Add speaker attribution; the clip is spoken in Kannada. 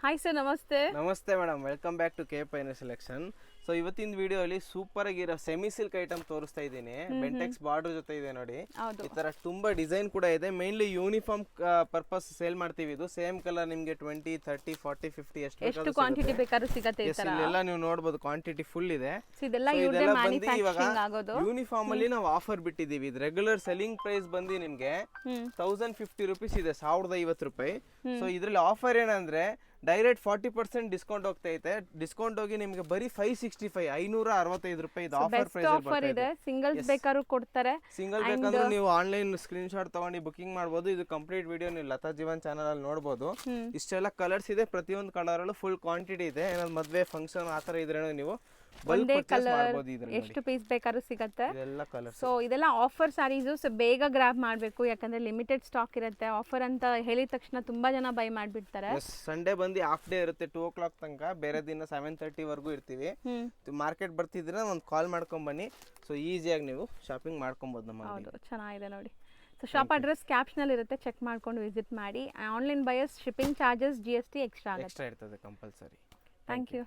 Speaker 1: ಹಾಯ್ ಸರ್, ನಮಸ್ತೆ.
Speaker 2: ನಮಸ್ತೆ madam, welcome back to K finer selection. So ಇವತ್ತಿನ ವಿಡಿಯೋ ಅಲ್ಲಿ ಸೂಪರ್ ಆಗಿರೋ ಸೆಮಿ ಸಿಲ್ಕ್ ಐಟಮ್ ತೋರಿಸ್ತಾ ಇದ್ದೀನಿ. ಬೆಂಟೆಕ್ಸ್ ಬಾರ್ಡರ್ ಜೊತೆ ಇದೆ ನೋಡಿ. ಈ ತರ ತುಂಬಾ ಡಿಸೈನ್ ಕೂಡ ಇದೆ. ಮೇನ್ಲಿ ಯೂನಿಫಾರ್ಮ್ ಪರ್ಪಸ್ ಸೇಲ್ ಮಾಡ್ತೀವಿ. ಇದು ಸೇಮ್ ಕಲರ್ ನಿಮಗೆ 20, 30, 40, 50
Speaker 1: ಎಷ್ಟು ಕ್ವಾಂಟಿಟಿ ಬೇಕಾದ್ರೂ ಸಿಗುತ್ತೆ.
Speaker 2: ಇಲ್ಲೆಲ್ಲ ನೀವು ನೋಡಬಹುದು ಕ್ವಾಂಟಿಟಿ ಫುಲ್ ಇದೆ.
Speaker 1: ಇದೆಲ್ಲ ಮ್ಯಾನುಫ್ಯಾಕ್ಚರಿಂಗ್ ಆಗೋದು.
Speaker 2: ಯೂನಿಫಾರ್ಮ್ ಅಲ್ಲಿ ನಾವು ಆಫರ್ ಬಿಟ್ಟಿದೀವಿ. ಇದು ರೆಗ್ಯುಲರ್ ಸೆಲ್ಲಿಂಗ್ ಪ್ರೈಸ್ ಬಂದು ನಿಮ್ಗೆ 1050 rupees ಇದೆ, 1050 ರೂಪಾಯಿ. ಸೊ ಇದ್ರಲ್ಲಿ ಆಫರ್ ಏನಂದ್ರೆ ಡೈರೆಕ್ಟ್ 40% ಡಿಸ್ಕೌಂಟ್ ಹೋಗ್ತಾ ಐತೆ. ಡಿಸ್ಕೌಂಟ್ ಹೋಗಿ ನಿಮಗೆ ಬರೀ 565 565 ರೂಪಾಯಿ ಇದು ಆಫರ್
Speaker 1: ಇದೆ. ಸಿಂಗಲ್ಸ್ ಬೇಕಾದ್ರೂ ಕೊಡ್ತಾರೆ.
Speaker 2: ಸಿಂಗಲ್ ಬೇಕಂದ್ರೆ ನೀವು ಆನ್ಲೈನ್ ಸ್ಕ್ರೀನ್ ಶಾಟ್ ತಗೊಂಡು ಬುಕಿಂಗ್ ಮಾಡಬಹುದು. ಇದು ಕಂಪ್ಲೀಟ್ ವಿಡಿಯೋ ನೀವು ಲತಾ ಜೀವನ್ ಚಾನಲ್ ಅಲ್ಲಿ ನೋಡಬಹುದು. ಇಷ್ಟೆಲ್ಲ ಕಲರ್ಸ್ ಇದೆ. ಪ್ರತಿಯೊಂದು ಕಲರ್ ಅಲ್ಲೂ ಫುಲ್ ಕ್ವಾಂಟಿಟಿ ಇದೆ. ಏನಾದ್ರು ಮದ್ವೆ ಫಂಕ್ಷನ್ ಆತರ ಇದ್ರೆ ನೀವು
Speaker 1: ಒಂದೇ ಕಲರ್ ಎಷ್ಟು ಪೀಸ್ ಬೇಕಾದ್ರೂ ಸಿಗುತ್ತೆ. ಸೊ ಇದೆಲ್ಲ ಆಫರ್ ಸ್ಯಾರೀಸು. ಸೊ ಬೇಗ ಗ್ರಾಬ್ ಮಾಡಬೇಕು, ಯಾಕಂದ್ರೆ ಲಿಮಿಟೆಡ್ ಸ್ಟಾಕ್ ಇರುತ್ತೆ. ಆಫರ್ ಅಂತ ಹೇಳಿದ ತಕ್ಷಣ ತುಂಬಾ ಜನ ಬೈ ಮಾಡ್ಬಿಡ್ತಾರೆ.
Speaker 2: ಸಂಡೇ ಬಂದು ಹಾಫ್ ಡೇ ಇರುತ್ತೆ, 2 o'clock ತನಕ. ಬೇರೆ ದಿನ 7:30 ವರ್ಗೂ ಇರ್ತೀವಿ. ಮಾರ್ಕೆಟ್ ಬರ್ತಿದ್ರೆ ಒಂದು ಕಾಲ್ ಮಾಡ್ಕೊಂಡ್ ಬನ್ನಿ. ಸೊ ಈಸಿಯಾಗಿ ನೀವು ಶಾಪಿಂಗ್ ಮಾಡ್ಕೊಬಹುದು ನಮ್ಮ.
Speaker 1: ಹೌದು, ಚೆನ್ನಾಗಿದೆ ನೋಡಿ. ಸೊ ಶಾಪ್ ಅಡ್ರೆಸ್ ಕ್ಯಾಪ್ಷನ್ ಇರುತ್ತೆ, ಚೆಕ್ ಮಾಡ್ಕೊಂಡು ವಿಸಿಟ್ ಮಾಡಿ. Online buyers shipping charges GST extra
Speaker 2: ಇರ್ತದೆ ಕಂಪಲ್ಸರಿ.
Speaker 1: Thank you.